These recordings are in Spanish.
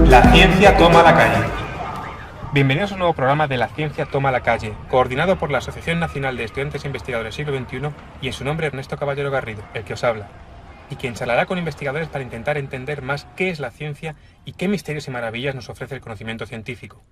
La ciencia toma la calle. Bienvenidos a un nuevo programa de La ciencia toma la calle, coordinado por la Asociación Nacional de Estudiantes e Investigadores Siglo XXI y en su nombre Ernesto Caballero Garrido, el que os habla, y quien charlará con investigadores para intentar entender más qué es la ciencia y qué misterios y maravillas nos ofrece el conocimiento científico.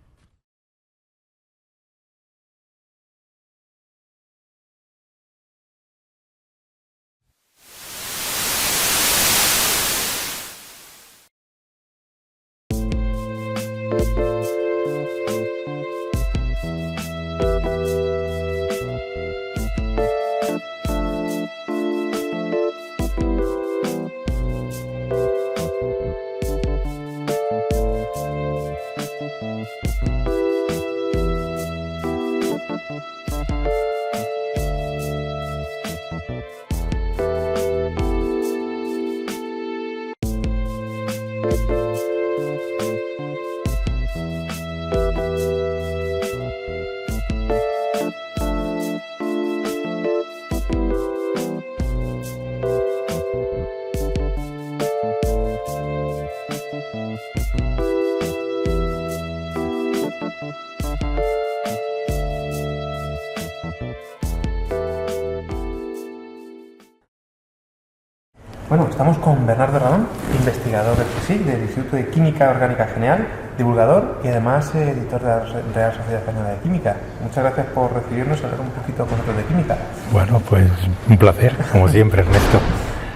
Bueno, estamos con Bernardo Ramón, investigador del CSIC, del Instituto de Química Orgánica General, divulgador y además editor de la Real Sociedad Española de Química. Muchas gracias por recibirnos y hablar un poquito con nosotros de química. Bueno, pues un placer, como siempre, Ernesto.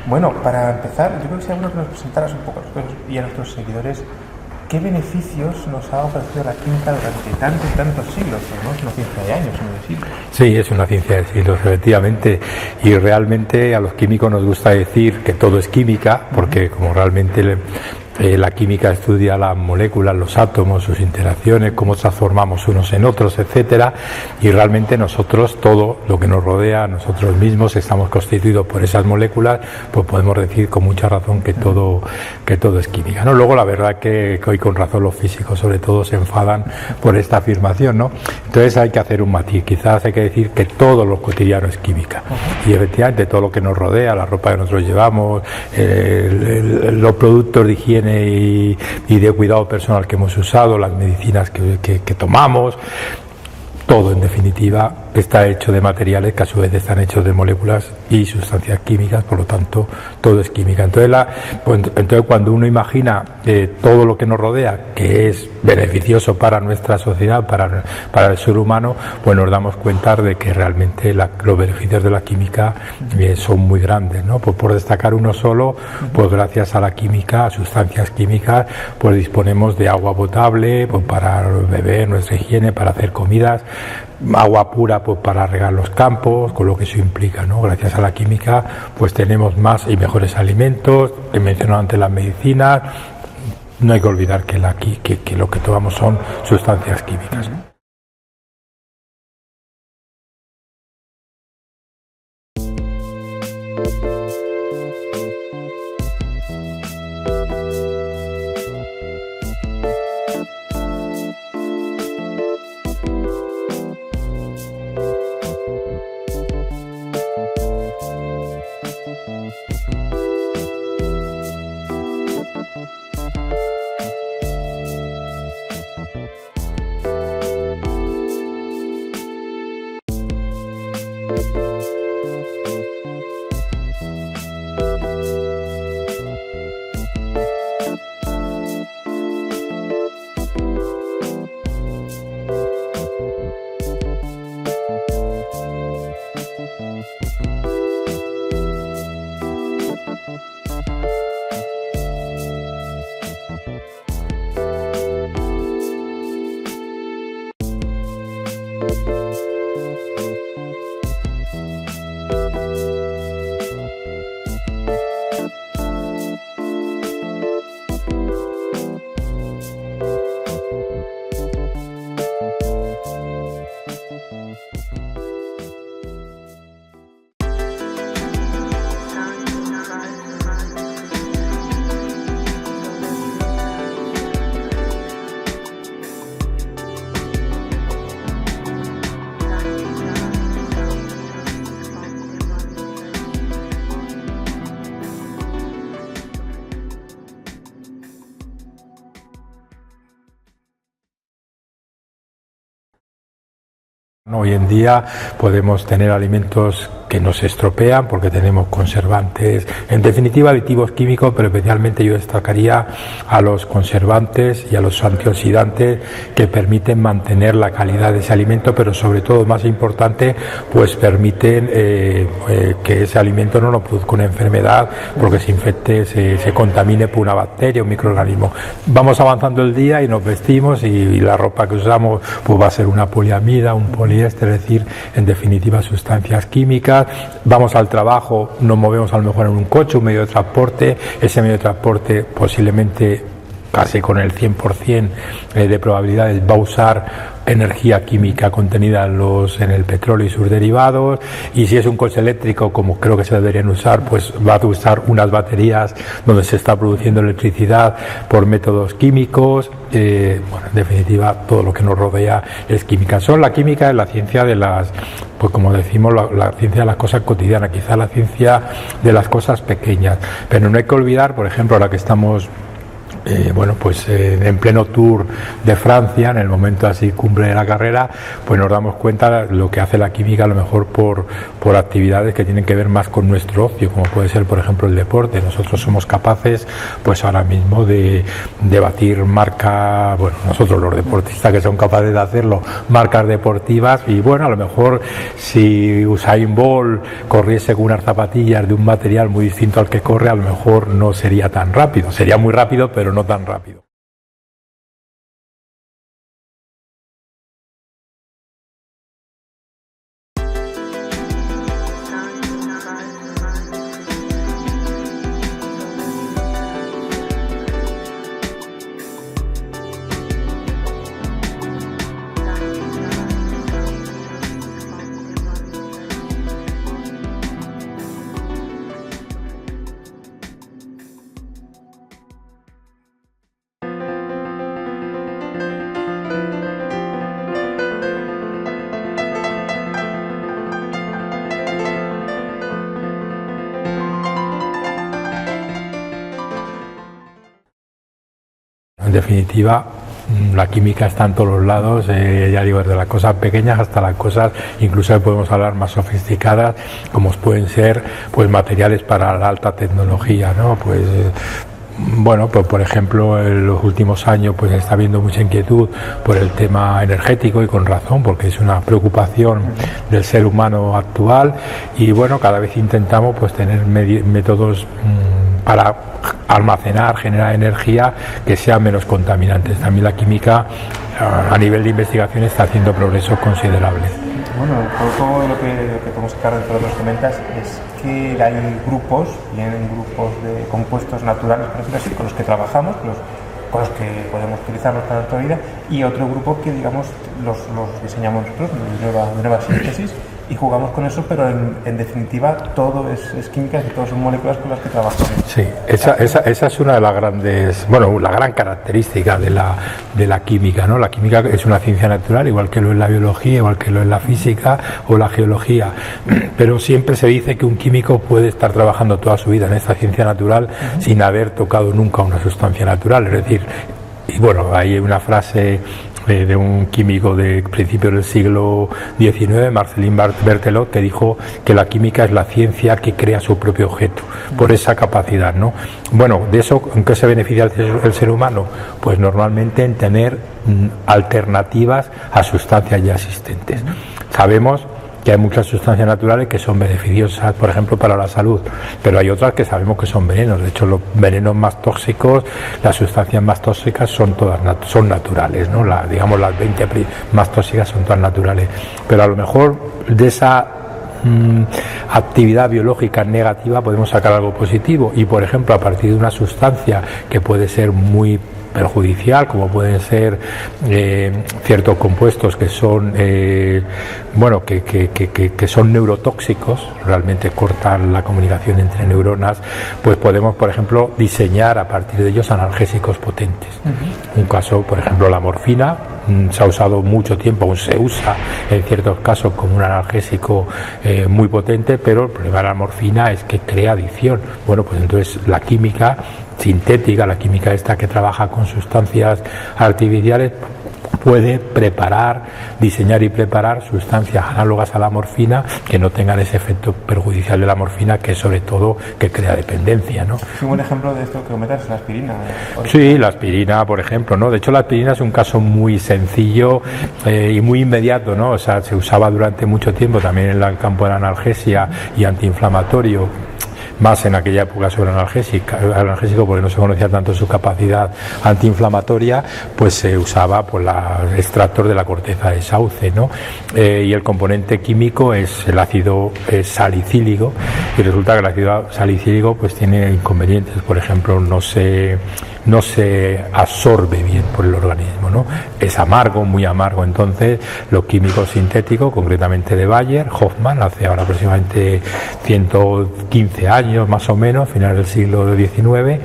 Bueno, para empezar, yo creo que sería bueno que nos presentaras un poco a nosotros y a nuestros seguidores qué beneficios nos ha ofrecido la química durante tantos y tantos siglos, ¿no? Es una ciencia de años, no de siglos. Sí, es una ciencia de siglos, efectivamente, y realmente a los químicos nos gusta decir que todo es química, porque como realmente la química estudia las moléculas, los átomos, sus interacciones, cómo transformamos unos en otros, etcétera, y realmente nosotros, todo lo que nos rodea, nosotros mismos estamos constituidos por esas moléculas, pues podemos decir con mucha razón que todo es química, ¿no? Luego la verdad que hoy con razón los físicos sobre todo se enfadan por esta afirmación, ¿no? Entonces hay que hacer un matiz, quizás hay que decir que todo lo cotidiano es química, y efectivamente todo lo que nos rodea, la ropa que nosotros llevamos, los productos de higiene y de cuidado personal que hemos usado, las medicinas que tomamos, todo en definitiva está hecho de materiales que a su vez están hechos de moléculas y sustancias químicas, por lo tanto todo es química. Entonces cuando uno imagina todo lo que nos rodea, que es beneficioso para nuestra sociedad, para el ser humano, pues nos damos cuenta de que realmente los beneficios de la química son muy grandes, ¿no? Pues por destacar uno solo, pues gracias a la química, a sustancias químicas, pues disponemos de agua potable, pues para beber, nuestra higiene, para hacer comidas, agua pura pues para regar los campos, con lo que eso implica, ¿no? Gracias a la química pues tenemos más y mejores alimentos. He mencionado antes las medicinas, no hay que olvidar que lo que tomamos son sustancias químicas. Hoy en día podemos tener alimentos que nos estropean porque tenemos conservantes, en definitiva aditivos químicos, pero especialmente yo destacaría a los conservantes y a los antioxidantes que permiten mantener la calidad de ese alimento, pero sobre todo, más importante, pues permiten que ese alimento no nos produzca una enfermedad porque se infecte, se contamine por una bacteria o un microorganismo. Vamos avanzando el día y nos vestimos y la ropa que usamos pues va a ser una poliamida, un poliéster, es decir, en definitiva sustancias químicas. Vamos al trabajo, nos movemos a lo mejor en un coche, un medio de transporte, ese medio de transporte posiblemente casi con el 100% de probabilidades va a usar energía química contenida en el petróleo y sus derivados, y si es un coche eléctrico, como creo que se deberían usar, pues va a usar unas baterías donde se está produciendo electricidad por métodos químicos. Bueno, en definitiva, todo lo que nos rodea es química. La química es la ciencia de las, pues como decimos, la ciencia de las cosas cotidianas, quizá la ciencia de las cosas pequeñas, pero no hay que olvidar, por ejemplo, ahora que estamos en pleno Tour de Francia, en el momento así cumbre de la carrera, pues nos damos cuenta de lo que hace la química, a lo mejor por actividades que tienen que ver más con nuestro ocio, como puede ser, por ejemplo, el deporte. Nosotros somos capaces, pues ahora mismo, de batir marcas, bueno, nosotros los deportistas que son capaces de hacerlo, marcas deportivas, y bueno, a lo mejor si Usain Bolt corriese con unas zapatillas de un material muy distinto al que corre, a lo mejor no sería tan rápido, sería muy rápido, pero no tan rápido. En definitiva, la química está en todos los lados, ya digo, desde las cosas pequeñas hasta las cosas, incluso podemos hablar más sofisticadas, como pueden ser pues materiales para la alta tecnología, ¿no? Bueno, pues por ejemplo, en los últimos años pues está habiendo mucha inquietud por el tema energético, y con razón, porque es una preocupación del ser humano actual, y bueno, cada vez intentamos pues tener métodos para almacenar, generar energía que sean menos contaminantes. También la química a nivel de investigación está haciendo progresos considerables. Bueno, todo lo que podemos sacar de todo lo que nos comentas es que hay grupos, vienen grupos de compuestos naturales, por ejemplo, así, con los que trabajamos, con los que podemos utilizarlos para nuestra vida, y otro grupo que, digamos, los diseñamos nosotros, de nueva síntesis, y jugamos con eso, pero en definitiva todo es química, y todo son moléculas con las que trabajamos. Sí, esa es una de las grandes, bueno, la gran característica de la química, ¿no? La química es una ciencia natural, igual que lo es la biología, igual que lo es la física o la geología, pero siempre se dice que un químico puede estar trabajando toda su vida en esta ciencia natural sin haber tocado nunca una sustancia natural, es decir, y bueno, hay una frase de un químico de principios del siglo XIX, Marcelin Berthelot, que dijo que la química es la ciencia que crea su propio objeto, por esa capacidad, ¿no? Bueno, de eso, ¿en qué se beneficia el ser humano? Pues normalmente en tener alternativas a sustancias ya existentes. Sabemos que hay muchas sustancias naturales que son beneficiosas, por ejemplo, para la salud, pero hay otras que sabemos que son venenos. De hecho, los venenos más tóxicos, las sustancias más tóxicas son naturales, ¿no? Digamos, las 20 más tóxicas son todas naturales, pero a lo mejor de esa actividad biológica negativa podemos sacar algo positivo, y por ejemplo, a partir de una sustancia que puede ser muy perjudicial, como pueden ser ciertos compuestos que son que son neurotóxicos, realmente cortan la comunicación entre neuronas, pues podemos, por ejemplo, diseñar a partir de ellos analgésicos potentes. Un caso, por ejemplo, la morfina, se ha usado mucho tiempo, aún se usa en ciertos casos como un analgésico muy potente, pero el problema de la morfina es que crea adicción. Bueno, pues entonces la química sintética, la química esta que trabaja con sustancias artificiales, puede diseñar y preparar sustancias análogas a la morfina que no tengan ese efecto perjudicial de la morfina, que sobre todo que crea dependencia, ¿no? Un buen ejemplo de esto que comentas es la aspirina. Sí, la aspirina, por ejemplo, ¿no? De hecho, la aspirina es un caso muy sencillo y muy inmediato, ¿no? O sea, se usaba durante mucho tiempo también en el campo de la analgesia y antiinflamatorio, más en aquella época sobre analgésico, porque no se conocía tanto su capacidad antiinflamatoria, pues se usaba por el extractor de la corteza de sauce, ¿no? Y el componente químico es el ácido salicílico, y resulta que el ácido salicílico pues tiene inconvenientes. Por ejemplo, no se absorbe bien por el organismo, ¿no? Es amargo, muy amargo. Entonces los químicos sintéticos, concretamente de Bayer, Hoffmann, hace ahora aproximadamente 115 años más o menos, finales del siglo XIX,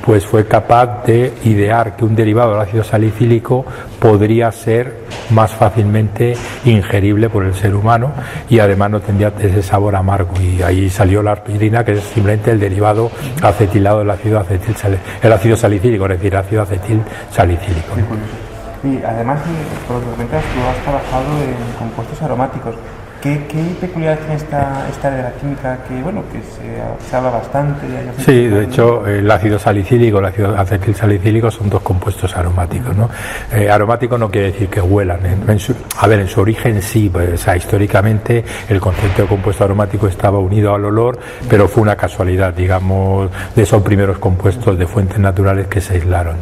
pues fue capaz de idear que un derivado del ácido salicílico podría ser más fácilmente ingerible por el ser humano y además no tendría ese sabor amargo, y ahí salió la aspirina, que es simplemente el derivado acetilado del ácido salicílico, es decir, ácido acetil salicílico. Y además, por lo que comentas, tú has trabajado en compuestos aromáticos. ¿Qué peculiaridad tiene esta área de la química que, bueno, que se habla bastante? Sí, de hecho, el ácido salicílico y el ácido acetil salicílico son dos compuestos aromáticos, ¿no? Aromático no quiere decir que huelan. En su origen sí, pues, o sea, históricamente el concepto de compuesto aromático estaba unido al olor, pero fue una casualidad, digamos, de esos primeros compuestos de fuentes naturales que se aislaron.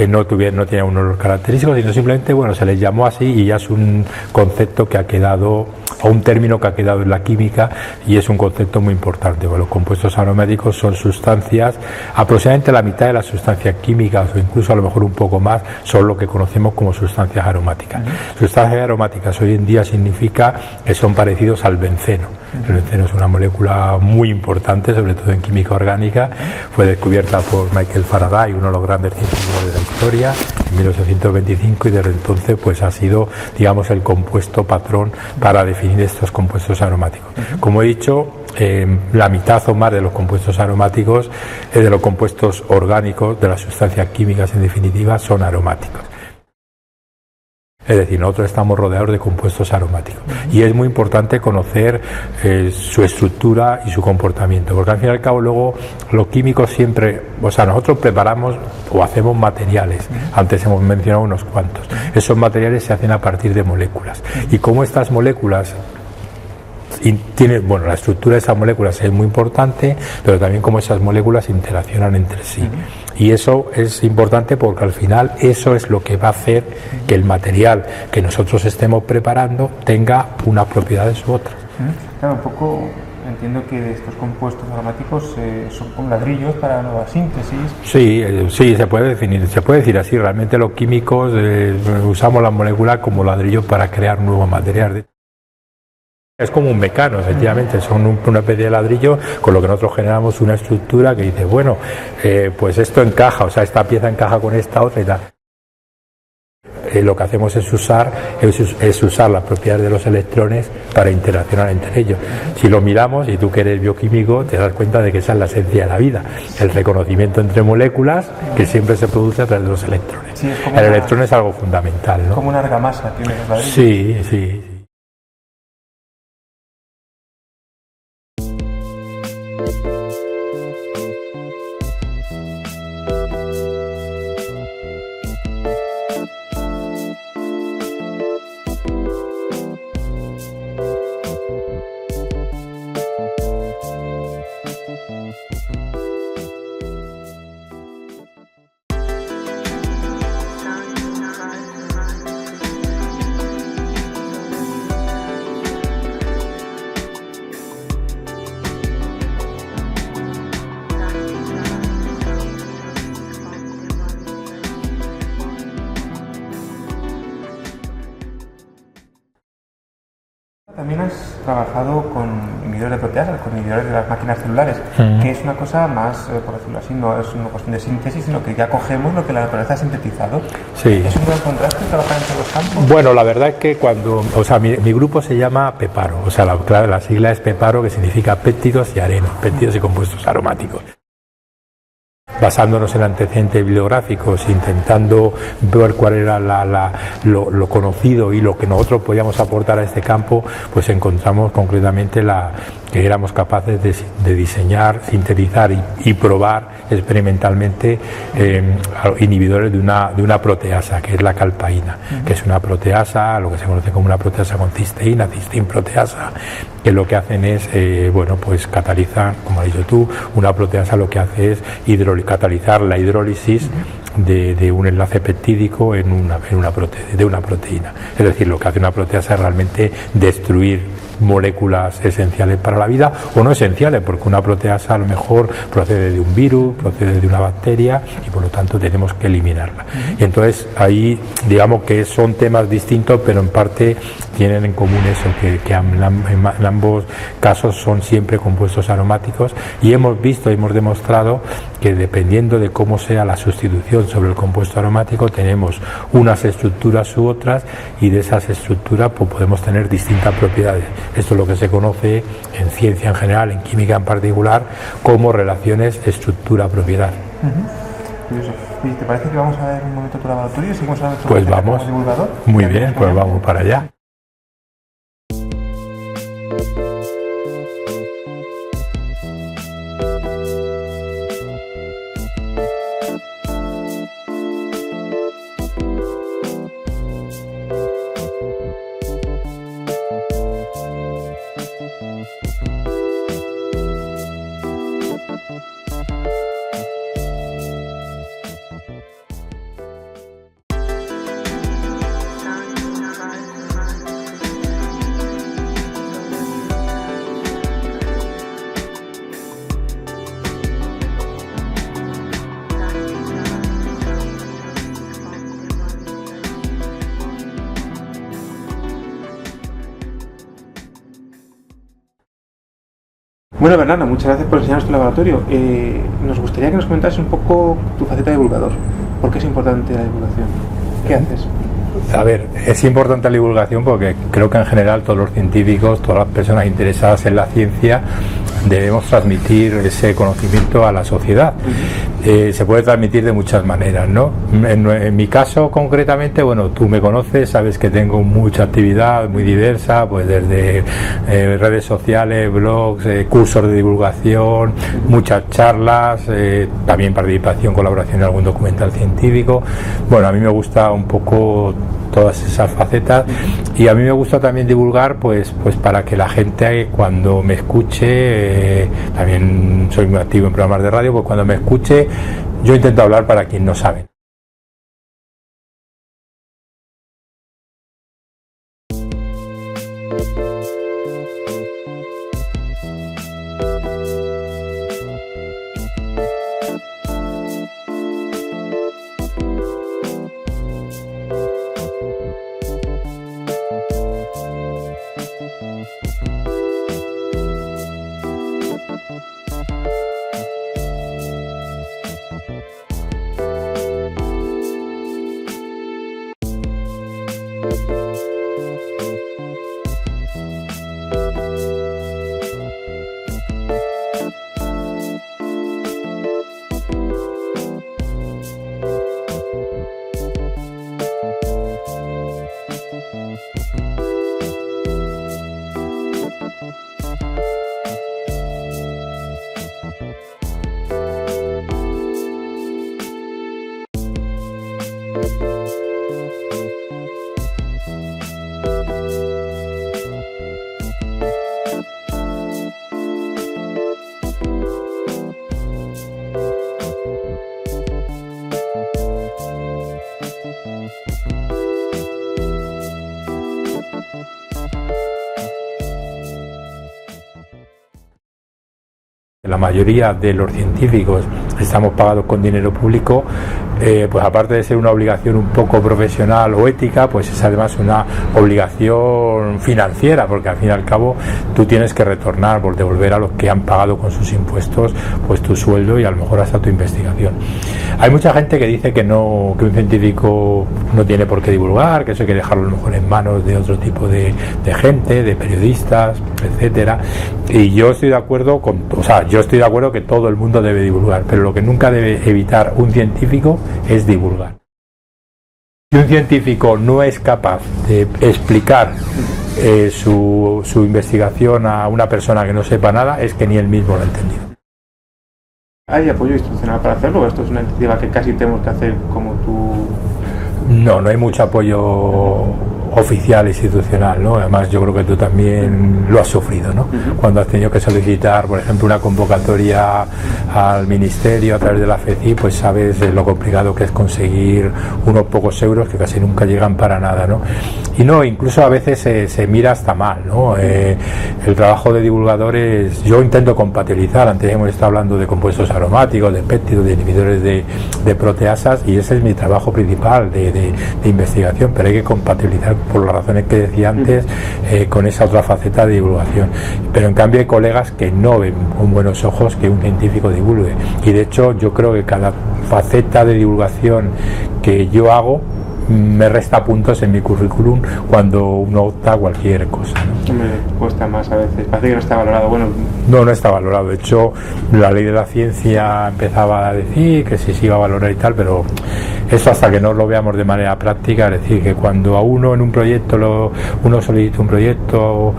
No tenían un olor característico, sino simplemente, bueno, se les llamó así y ya es un concepto que ha quedado, o un término que ha quedado en la química, y es un concepto muy importante. Bueno, los compuestos aromáticos son sustancias, aproximadamente la mitad de las sustancias químicas, o incluso a lo mejor un poco más, son lo que conocemos como sustancias aromáticas. Sustancias aromáticas hoy en día significa que son parecidos al benceno. El benceno es una molécula muy importante, sobre todo en química orgánica. Fue descubierta por Michael Faraday, uno de los grandes científicos de la historia, en 1825, y desde entonces pues ha sido, digamos, el compuesto patrón para definir estos compuestos aromáticos. Como he dicho, la mitad o más de los compuestos aromáticos, de los compuestos orgánicos, de las sustancias químicas en definitiva, son aromáticos. Es decir, nosotros estamos rodeados de compuestos aromáticos y es muy importante conocer su estructura y su comportamiento, porque al fin y al cabo luego los químicos siempre, o sea, nosotros preparamos o hacemos materiales, antes hemos mencionado unos cuantos, esos materiales se hacen a partir de moléculas, y como estas moléculas la estructura de esas moléculas es muy importante, pero también cómo esas moléculas interaccionan entre sí. Y eso es importante porque al final eso es lo que va a hacer que el material que nosotros estemos preparando tenga unas propiedades u otras. Claro, un poco entiendo que de estos compuestos aromáticos son como ladrillos para nueva síntesis. Sí, se puede decir así. Realmente los químicos usamos las moléculas como ladrillos para crear nuevos materiales. Es como un mecano, efectivamente, son una especie de ladrillo con lo que nosotros generamos una estructura que dice, bueno, pues esto encaja, o sea, esta pieza encaja con esta otra y tal. Lo que hacemos es usar las propiedades de los electrones para interaccionar entre ellos. Si lo miramos, y tú que eres bioquímico, te das cuenta de que esa es la esencia de la vida, el reconocimiento entre moléculas que siempre se produce a través de los electrones. Sí, el electrón es algo fundamental, ¿no? Como una argamasa tiene los ladrillos. Sí. También has trabajado con inhibidores de proteasas, con inhibidores de las máquinas celulares, que es una cosa más, por decirlo así, no es una cuestión de síntesis, sino que ya cogemos lo que la naturaleza ha sintetizado. Sí. ¿Es un gran contraste trabajar en todos los campos? Bueno, la verdad es que mi grupo se llama PEPARO, o sea, la sigla es PEPARO, que significa péptidos y arenos, péptidos y compuestos aromáticos. basándonos en antecedentes bibliográficos, intentando ver cuál era lo conocido y lo que nosotros podíamos aportar a este campo, pues encontramos concretamente que éramos capaces de diseñar, sintetizar y probar experimentalmente inhibidores de una proteasa, que es la calpaína, que es una proteasa, lo que se conoce como una proteasa con cisteína, proteasa, que lo que hacen es pues catalizar, como has dicho tú, una proteasa lo que hace es catalizar la hidrólisis de un enlace peptídico de una proteína. Es decir, lo que hace una proteasa es realmente destruir moléculas esenciales para la vida, o no esenciales, porque una proteasa a lo mejor procede de un virus, procede de una bacteria, y por lo tanto tenemos que eliminarla. Y entonces ahí digamos que son temas distintos, pero en parte tienen en común eso, que en ambos casos son siempre compuestos aromáticos, y hemos demostrado que dependiendo de cómo sea la sustitución sobre el compuesto aromático, tenemos unas estructuras u otras, y de esas estructuras pues podemos tener distintas propiedades. Esto es lo que se conoce en ciencia en general, en química en particular, como relaciones estructura-propiedad. ¿Te parece que vamos a ver un momento tu laboratorio? ¿Seguimos a nuestro pues vamos, como divulgador? Muy bien, pues vamos para allá. Bueno, Bernardo, muchas gracias por enseñarnos tu laboratorio. Nos gustaría que nos comentases un poco tu faceta de divulgador. ¿Por qué es importante la divulgación? ¿Qué haces? A ver, es importante la divulgación porque creo que en general todos los científicos, todas las personas interesadas en la ciencia, debemos transmitir ese conocimiento a la sociedad. Se puede transmitir de muchas maneras, ¿no? En mi caso concretamente, bueno, tú me conoces, sabes que tengo mucha actividad muy diversa, pues desde redes sociales, blogs, cursos de divulgación, muchas charlas, también participación, colaboración en algún documental científico. Bueno, a mí me gusta un poco todas esas facetas, y a mí me gusta también divulgar pues para que la gente cuando me escuche, también soy muy activo en programas de radio, pues cuando me escuche yo intento hablar para quien no sabe. La mayoría de los científicos estamos pagados con dinero público, pues aparte de ser una obligación un poco profesional o ética, pues es además una obligación financiera, porque al fin y al cabo tú tienes que retornar, por devolver a los que han pagado con sus impuestos pues tu sueldo y a lo mejor hasta tu investigación. Hay mucha gente que dice que un científico no tiene por qué divulgar, que eso hay que dejarlo a lo mejor en manos de otro tipo de gente, de periodistas, etcétera. Y yo estoy de acuerdo que todo el mundo debe divulgar, pero lo que nunca debe evitar un científico es divulgar. Si un científico no es capaz de explicar su investigación a una persona que no sepa nada, es que ni él mismo lo ha entendido. ¿Hay apoyo institucional para hacerlo? ¿Esto es una iniciativa que casi tenemos que hacer como tú? No hay mucho apoyo oficial, institucional, ¿no? Además yo creo que tú también lo has sufrido, ¿no? Cuando has tenido que solicitar, por ejemplo, una convocatoria al ministerio a través de la FECI, pues sabes lo complicado que es conseguir unos pocos euros que casi nunca llegan para nada, ¿no? Y no, incluso a veces se mira hasta mal, ¿no? El trabajo de divulgadores, yo intento compatibilizar, antes hemos estado hablando de compuestos aromáticos, de péptidos, de inhibidores de proteasas, y ese es mi trabajo principal de investigación, pero hay que compatibilizar por las razones que decía antes, con esa otra faceta de divulgación. Pero en cambio hay colegas que no ven con buenos ojos que un científico divulgue, y de hecho yo creo que cada faceta de divulgación que yo hago me resta puntos en mi currículum cuando uno opta a cualquier cosa, ¿no? Me cuesta más a veces, parece que no está valorado. Bueno, no está valorado. De hecho, la ley de la ciencia empezaba a decir que sí se iba a valorar y tal, pero eso hasta que no lo veamos de manera práctica, es decir, que cuando a uno en un proyecto uno solicita un proyecto,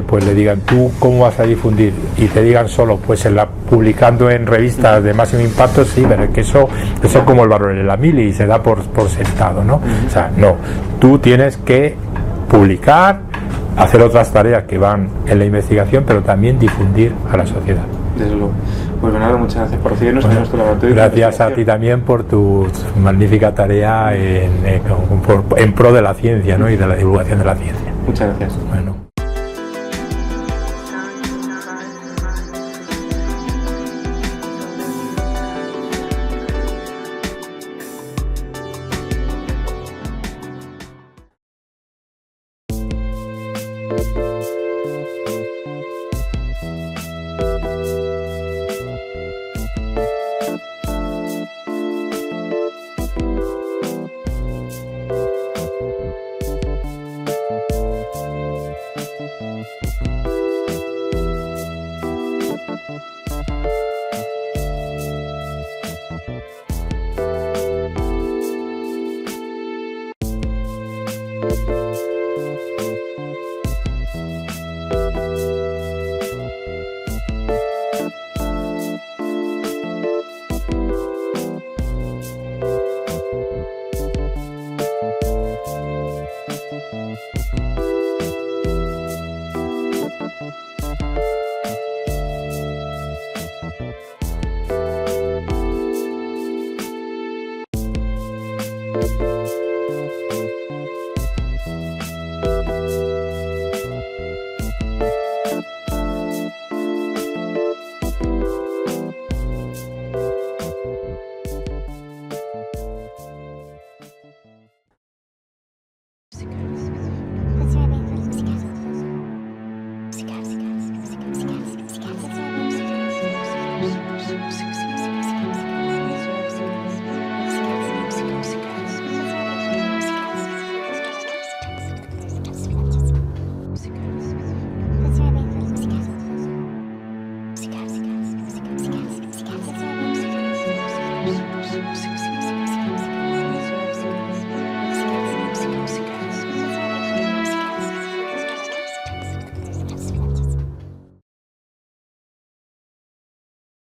pues le digan, ¿tú cómo vas a difundir? Y te digan solo, pues publicando en revistas de máximo impacto, sí, pero es que eso es como el valor en la mili y se da por sentado, ¿no? O sea, no, tú tienes que publicar, hacer otras tareas que van en la investigación, pero también difundir a la sociedad. Desde luego. Pues Bernardo, muchas gracias por recibirnos en nuestro laboratorio. Gracias a ti también por tu magnífica tarea en pro de la ciencia, ¿no? Y de la divulgación de la ciencia. Muchas gracias. Bueno.